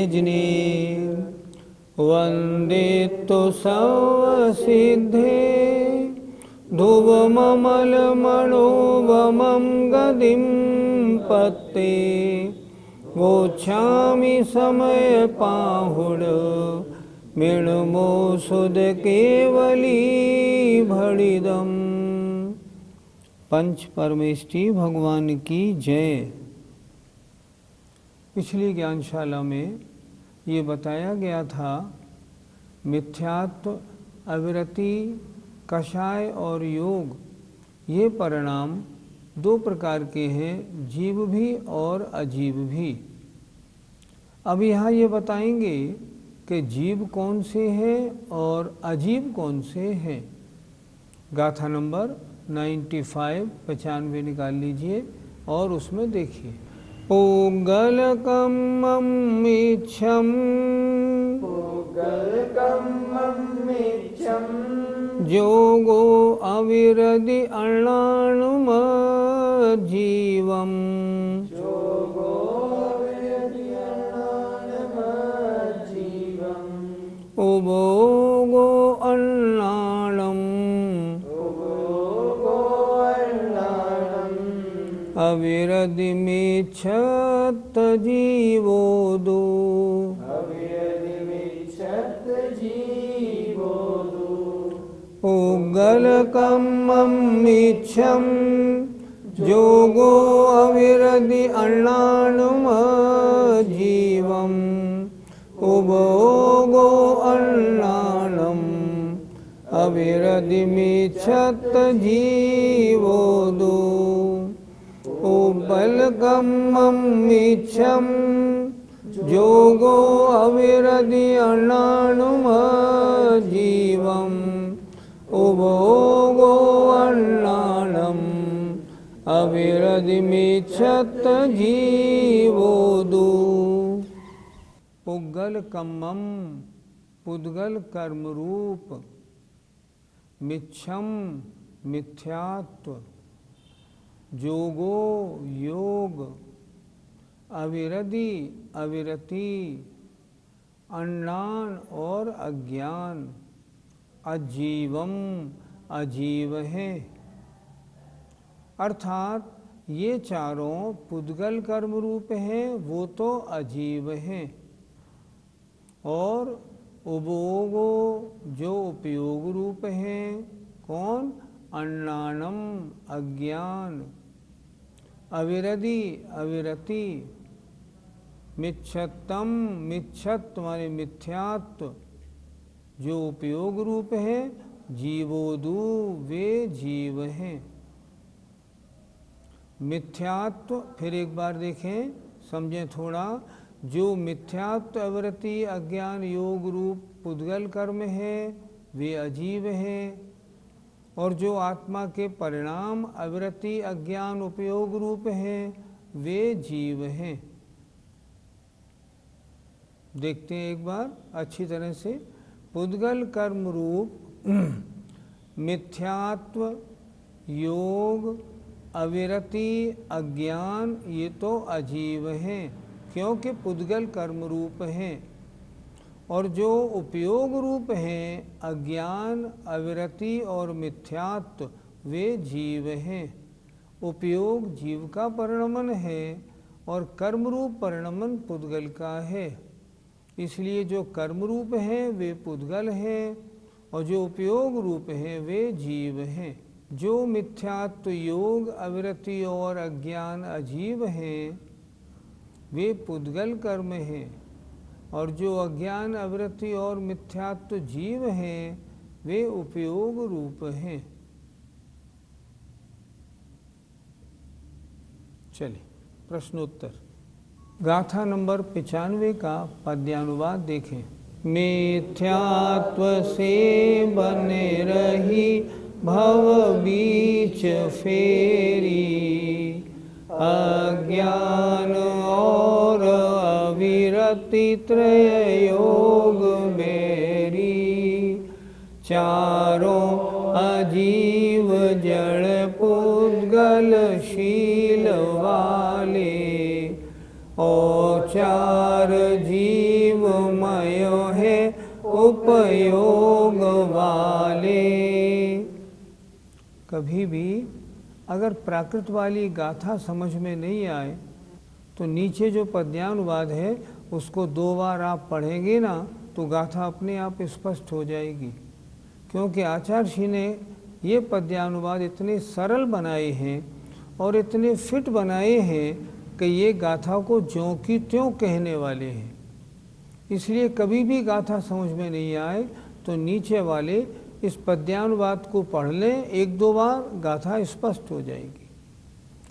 निजने वन्दे तु सर्वसिद्धे धुवममलमणोवमं गदिं पत्ते गोच्छामि समयपाहुड मृण्मोषुध केवली भड़िदम्। पंच परमेष्टि भगवान की जय। पिछली ज्ञानशाला में ये बताया गया था मिथ्यात्व, अविरति, कषाय और योग ये परिणाम दो प्रकार के हैं, जीव भी और अजीव भी। अब यहाँ ये बताएंगे कि जीव कौन से हैं और अजीव कौन से हैं। गाथा नंबर 95 निकाल लीजिए और उसमें देखिए। पूगलकममिच्छं जोगो अविरधि अण्णानुमज्जीवम् उभोगो अण्णाणम् अविरधिमिच्छत जीवोदो उगलकममिच्छं जोगो अविरधि अण्णानुमज्जीवम् उभोगो अण्णाणम् अविरधिमिच्छत जीवोदो उबलकममिच्छं जोगो अविरधि अण्णानुमज्जीवम् उभोगो अण्णाणम् अविरधिमिच्छत जीवोदो। पुद्गलकम्मं पुद्गल कर्मरूप, मिच्छम मिथ्यात्व, जोगो योग, अविरधि अविरति, अण्णान और अज्ञान, अजीवम अजीव है। अर्थात ये चारों पुद्गल कर्म रूप हैं, वो तो अजीव हैं। और उभोगो जो उपयोग रूप हैं, कौन? अण्णानम अज्ञान, अविरधि अविरति, मिच्छतम मिच्छत माने मिथ्यात्व जो उपयोग रूप है, जीवोदु वे जीव हैं। मिथ्यात्व फिर एक बार देखें, समझें थोड़ा। जो मिथ्यात्व, अविरति, अज्ञान, योग रूप पुद्गल कर्म है वे अजीव हैं। और जो आत्मा के परिणाम अविरति, अज्ञान, उपयोग रूप हैं वे जीव हैं। देखते हैं एक बार अच्छी तरह से। पुद्गल कर्म रूप मिथ्यात्व, योग, अविरति, अज्ञान ये तो अजीव हैं, क्योंकि पुद्गल कर्म रूप हैं। और जो उपयोग रूप हैं, अज्ञान, अविरति और मिथ्यात्व वे जीव हैं। उपयोग जीव का परिणमन है और कर्म रूप परिणमन पुद्गल का है। इसलिए जो कर्म रूप हैं वे पुद्गल हैं और जो उपयोग रूप हैं वे जीव हैं। जो मिथ्यात्व, योग, अविरति और अज्ञान अजीव हैं वे पुद्गल कर्म हैं। और जो अज्ञान, अविरति और मिथ्यात्व जीव हैं वे उपयोग रूप हैं। चलिए प्रश्नोत्तर। गाथा नंबर 95 का पद्यानुवाद देखें। मिथ्यात्व से बने रही भव बीच फेरी, अज्ञान और अविरति त्रय योग मेरी। चारों अजीव जड़ पुद्गल शील वाले, और चार जीव उपयोग वाले। कभी भी अगर प्राकृत वाली गाथा समझ में नहीं आए तो नीचे जो पद्यानुवाद है उसको 2 बार आप पढ़ेंगे ना तो गाथा अपने आप स्पष्ट हो जाएगी, क्योंकि आचार्य जी ने ये पद्यानुवाद इतने सरल बनाए हैं और इतने फिट बनाए हैं कि ये गाथा को ज्यों की त्यों कहने वाले हैं। इसलिए कभी भी गाथा समझ में नहीं आए तो नीचे वाले इस पद्यानुवाद को पढ़ लें 1-2 बार, गाथा स्पष्ट हो जाएगी।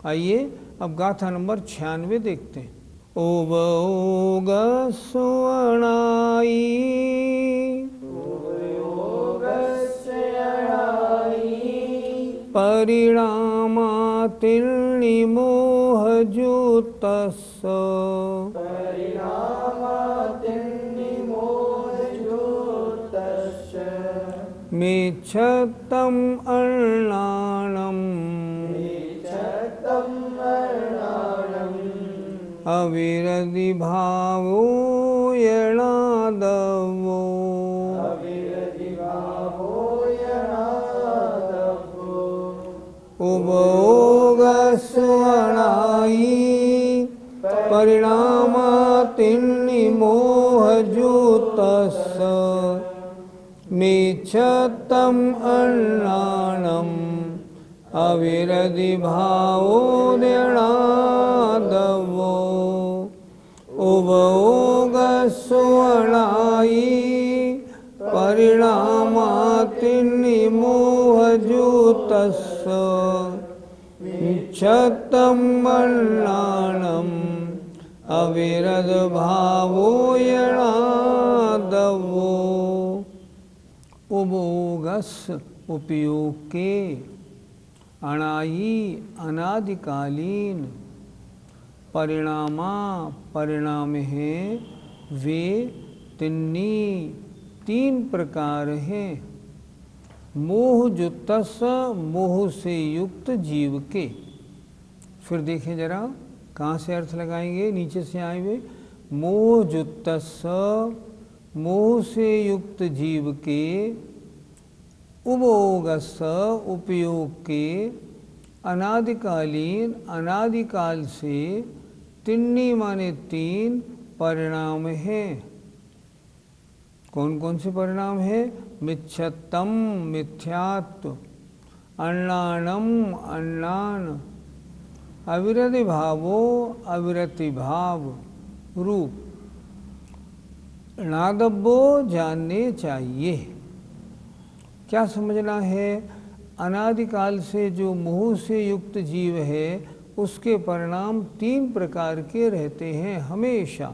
आइए अब गाथा नंबर 96 देखते हैं। उबोग सुवनाई परिणामातिर्निमोहजुतस्स मेच्छतम् अर्णाणम् अविरति भावो यणादवो। उभोग स्वनाई परिणामातिर्निमोहजुतस्स मेच्छतम् अर्णाणम् अविरति भावो यणादवो। उभोग स्वनाई परिणामातिर्निमोहजुतस्स मेच्छतम् अर्णाणम् अविरत भावो यणादवो। उभोगस उपयोग के, अणाई अनादिकालीन, परिणामा परिणाम हैं, वे तिन्नी 3 प्रकार हैं। मोहजुतस मोह से युक्त जीव के। फिर देखें जरा कहाँ से अर्थ लगाएंगे, नीचे से आए हुए। मोहजुतस मोह से युक्त जीव के, उभोगस उपयोग के, अनादिकालीन अनादिकाल से, तिन्नी माने 3 परिणाम हैं। कौन कौन से परिणाम हैं? मिच्छतम मिथ्यात्व, अन्नानम अन्नान, अविरति भावो अविरति भाव रूप। नादब्बो जानने चाहिए। क्या समझना है? अनादिकाल से जो मोह से युक्त जीव है उसके परिणाम 3 प्रकार के रहते हैं हमेशा,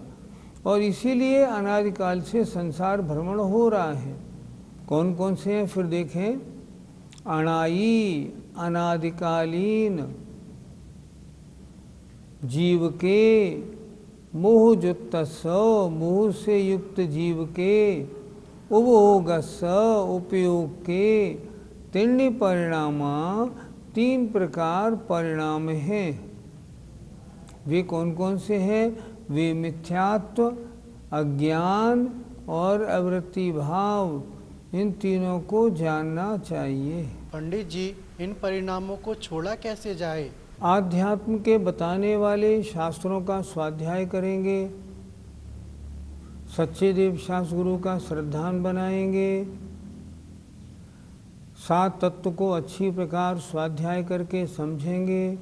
और इसीलिए अनादिकाल से संसार भ्रमण हो रहा है। कौन कौन से हैं फिर देखें। अणाई अनादिकालीन जीव के, मोहजुतस मोह से युक्त जीव के, उभोगस उपयोग के, तिन्नी परिणामा 3 प्रकार परिणाम हैं। वे कौन कौन से हैं? वे मिथ्यात्व, अज्ञान और अवृत्ति भाव, इन तीनों को जानना चाहिए। पंडित जी, इन परिणामों को छोड़ा कैसे जाए? आध्यात्म के बताने वाले शास्त्रों का स्वाध्याय करेंगे, सच्चे देव शास्त्र गुरु का श्रद्धान बनाएंगे, 7 तत्व को अच्छी प्रकार स्वाध्याय करके समझेंगे।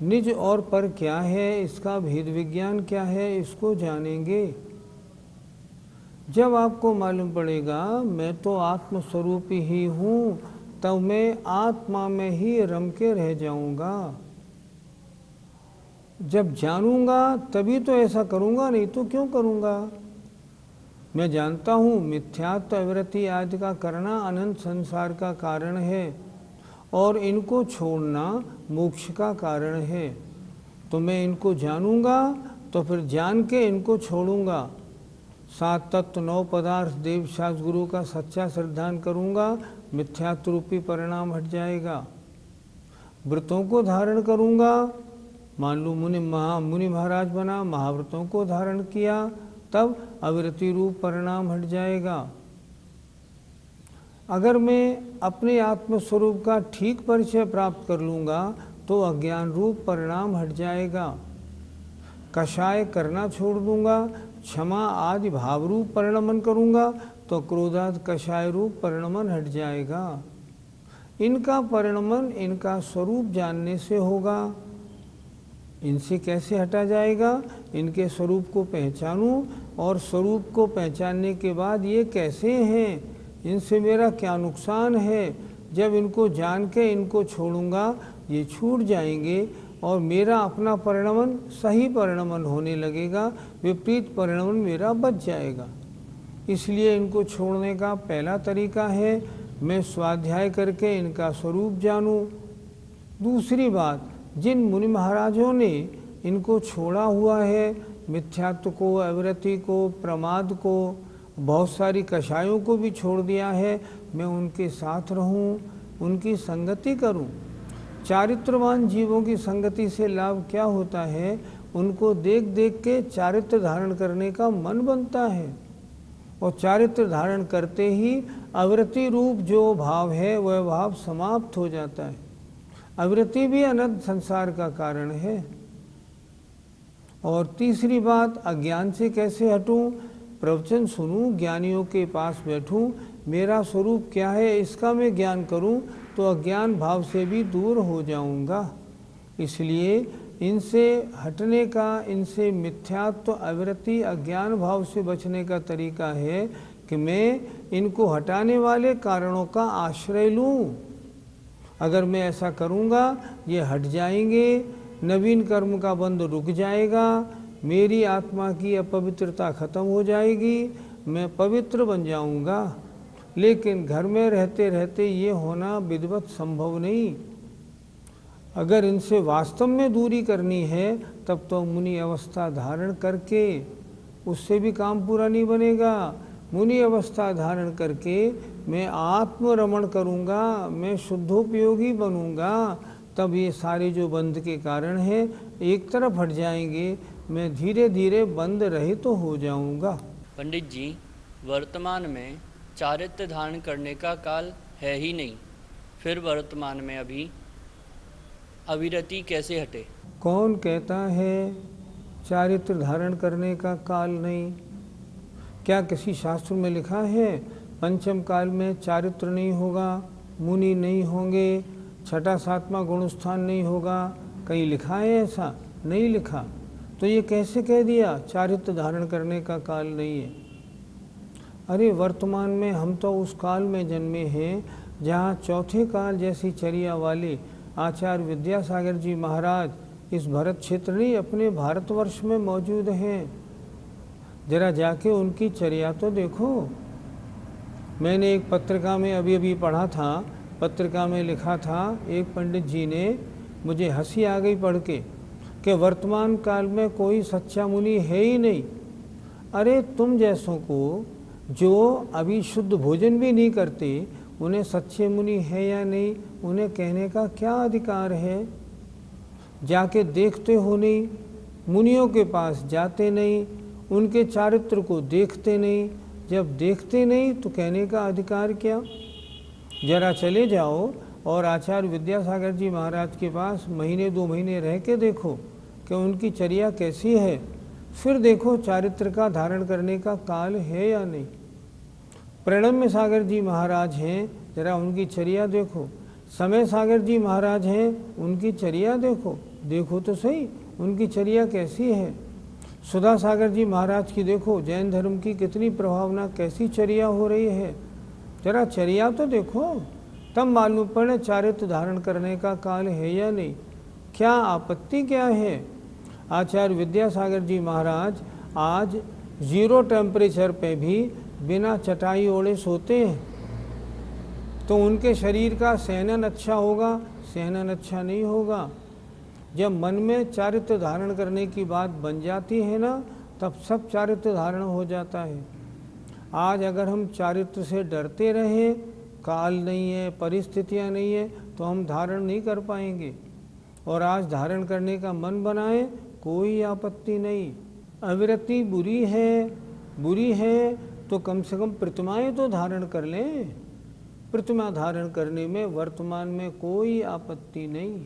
निज और पर क्या है, इसका भेद विज्ञान क्या है, इसको जानेंगे। जब आपको मालूम पड़ेगा मैं तो आत्मस्वरूप ही हूँ, तब मैं आत्मा में ही रम के रह जाऊंगा। जब जानूंगा तभी तो ऐसा करूंगा, नहीं तो क्यों करूंगा। मैं जानता हूँ मिथ्यात्व अविरति आदि का करना अनंत संसार का कारण है और इनको छोड़ना मोक्ष का कारण है। तो मैं इनको जानूंगा तो फिर जान के इनको छोड़ूंगा। 7 तत्व 9 पदार्थ देव शास्त्र गुरु का सच्चा श्रद्धान करूंगा, मिथ्यात्व रूपी परिणाम हट जाएगा। व्रतों को धारण करूंगा, मान लो मुनि महाराज बना, महाव्रतों को धारण किया, तब अविरति रूप परिणाम हट जाएगा। अगर मैं अपने आत्मस्वरूप का ठीक परिचय प्राप्त कर लूँगा तो अज्ञान रूप परिणाम हट जाएगा। कषाय करना छोड़ दूंगा, क्षमा आदि भाव रूप परिणमन करूँगा तो क्रोधाद कषाय रूप परिणमन हट जाएगा। इनका परिणमन इनका स्वरूप जानने से होगा। इनसे कैसे हटा जाएगा? इनके स्वरूप को पहचानूं और स्वरूप को पहचानने के बाद ये कैसे हैं, इनसे मेरा क्या नुकसान है, जब इनको जान के इनको छोड़ूंगा ये छूट जाएंगे और मेरा अपना परिणमन सही परिणमन होने लगेगा, विपरीत परिणमन मेरा बच जाएगा। इसलिए इनको छोड़ने का पहला तरीका है मैं स्वाध्याय करके इनका स्वरूप जानूं। दूसरी बात, जिन मुनि महाराजों ने इनको छोड़ा हुआ है, मिथ्यात्व को, अविरति को, प्रमाद को, बहुत सारी कषायों को भी छोड़ दिया है, मैं उनके साथ रहूं, उनकी संगति करूं। चारित्रवान जीवों की संगति से लाभ क्या होता है? उनको देख देख के चारित्र धारण करने का मन बनता है और चारित्र धारण करते ही अविरति रूप जो भाव है वह भाव समाप्त हो जाता है। अविरति भी अनंत संसार का कारण है। और तीसरी बात, अज्ञान से कैसे हटूं? प्रवचन सुनूं, ज्ञानियों के पास बैठूं, मेरा स्वरूप क्या है इसका मैं ज्ञान करूं तो अज्ञान भाव से भी दूर हो जाऊंगा। इसलिए इनसे हटने का, इनसे मिथ्यात्व, अविरति, अज्ञान भाव से बचने का तरीका है कि मैं इनको हटाने वाले कारणों का आश्रय लूं। अगर मैं ऐसा करूंगा ये हट जाएंगे, नवीन कर्म का बंध रुक जाएगा, मेरी आत्मा की अपवित्रता खत्म हो जाएगी, मैं पवित्र बन जाऊंगा। लेकिन घर में रहते रहते ये होना विधिवत संभव नहीं। अगर इनसे वास्तव में दूरी करनी है तब तो मुनि अवस्था धारण करके, उससे भी काम पूरा नहीं बनेगा। मुनि अवस्था धारण करके मैं आत्मरमण करूँगा, मैं शुद्धोपयोगी बनूँगा, तब ये सारे जो बंध के कारण हैं एक तरफ हट जाएंगे, मैं धीरे धीरे बंध रहित तो हो जाऊँगा। पंडित जी, वर्तमान में चारित्र धारण करने का काल है ही नहीं, फिर वर्तमान में अभी अविरति कैसे हटे? कौन कहता है चारित्र धारण करने का काल नहीं? क्या किसी शास्त्र में लिखा है पंचम काल में चारित्र नहीं होगा, मुनि नहीं होंगे, छठा सातवां गुणस्थान नहीं होगा? कहीं लिखा है ऐसा? नहीं लिखा। तो ये कैसे कह दिया चारित्र धारण करने का काल नहीं है? अरे वर्तमान में हम तो उस काल में जन्मे हैं जहाँ चौथे काल जैसी चर्या वाले आचार्य विद्यासागर जी महाराज इस भरत क्षेत्र नहीं अपने भारतवर्ष में मौजूद हैं। जरा जाके उनकी चर्या तो देखो। मैंने एक पत्रिका में अभी पढ़ा था, पत्रिका में लिखा था, एक पंडित जी ने, मुझे हंसी आ गई पढ़ के, कि वर्तमान काल में कोई सच्चा मुनि है ही नहीं। अरे तुम जैसों को जो अभी शुद्ध भोजन भी नहीं करते, उन्हें सच्चे मुनि है या नहीं, उन्हें कहने का क्या अधिकार है? जाके देखते हो नहीं, मुनियों के पास जाते नहीं, उनके चारित्र को देखते नहीं। जब देखते नहीं तो कहने का अधिकार क्या? जरा चले जाओ और आचार्य विद्यासागर जी महाराज के पास महीने 2 महीने रह के देखो कि उनकी चर्या कैसी है, फिर देखो चारित्र का धारण करने का काल है या नहीं। प्रणम्य सागर जी महाराज हैं, जरा उनकी चर्या देखो। समय सागर जी महाराज हैं, उनकी चर्या देखो, देखो तो सही उनकी चर्या कैसी है। सुधा सागर जी महाराज की देखो, जैन धर्म की कितनी प्रभावना, कैसी चर्या हो रही है, जरा चर्या तो देखो, तब मालूम पड़े चारित्र धारण करने का काल है या नहीं। क्या आपत्ति क्या है? आचार्य विद्यासागर जी महाराज आज 0 टेम्परेचर पे भी बिना चटाई ओढ़े सोते हैं, तो उनके शरीर का सहनन अच्छा होगा? सहनन अच्छा नहीं होगा। जब मन में चारित्र धारण करने की बात बन जाती है ना, तब सब चारित्र धारण हो जाता है। आज अगर हम चारित्र से डरते रहें, काल नहीं है, परिस्थितियां नहीं है, तो हम धारण नहीं कर पाएंगे। और आज धारण करने का मन बनाए, कोई आपत्ति नहीं। अविरति बुरी है तो कम से कम प्रतिमाएं तो धारण कर लें। प्रतिमा धारण करने में वर्तमान में कोई आपत्ति नहीं।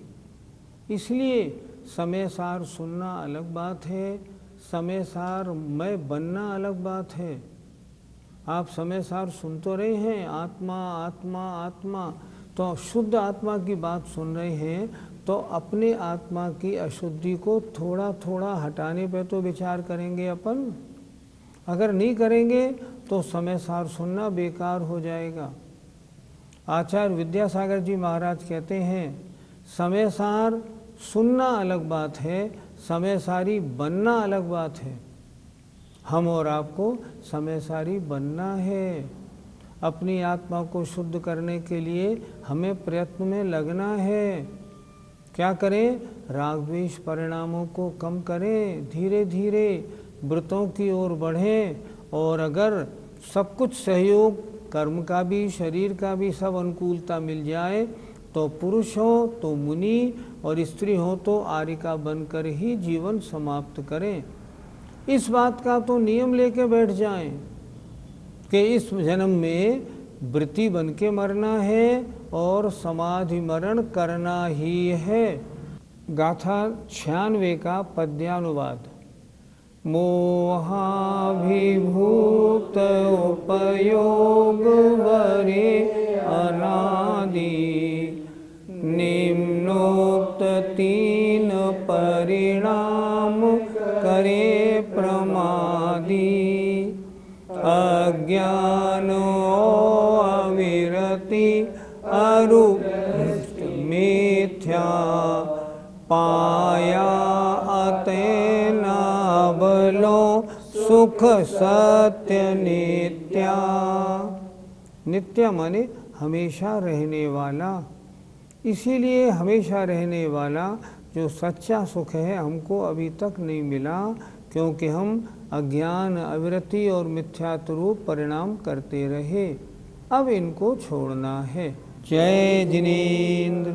इसलिए समय सार सुनना अलग बात है, समय सार मैं बनना अलग बात है। आप समय सार सुन तो रहे हैं आत्मा आत्मा आत्मा, तो शुद्ध आत्मा की बात सुन रहे हैं, तो अपने आत्मा की अशुद्धि को थोड़ा थोड़ा हटाने पे तो विचार करेंगे अपन। अगर नहीं करेंगे तो समय सार सुनना बेकार हो जाएगा। आचार्य विद्यासागर जी महाराज कहते हैं समय सार सुनना अलग बात है, समय सारी बनना अलग बात है। हम और आपको समय सारी बनना है। अपनी आत्मा को शुद्ध करने के लिए हमें प्रयत्न में लगना है। क्या करें? राग द्वेष परिणामों को कम करें, धीरे धीरे व्रतों की ओर बढ़ें। और अगर सब कुछ सहयोग, कर्म का भी शरीर का भी सब अनुकूलता मिल जाए तो पुरुष हो तो मुनि और स्त्री हो तो आर्यिका बनकर ही जीवन समाप्त करें। इस बात का तो नियम लेके बैठ जाएं कि इस जन्म में वृत्ति बन के मरना है और समाधि मरण करना ही है। गाथा 96 का पद्यानुवाद। मोहाभिभूत उपयोग वरे अनादि, निम्नोक्त तीन परिणाम करे प्रमादी। अज्ञान अविरति अरूप मिथ्या, पाया अतेन अबलो सुख सत्य नित्या। नित्य माने हमेशा रहने वाला। इसीलिए हमेशा रहने वाला जो सच्चा सुख है हमको अभी तक नहीं मिला, क्योंकि हम अज्ञान अविरति और मिथ्यात्व रूप परिणाम करते रहे। अब इनको छोड़ना है। जय जिनेन्द्र।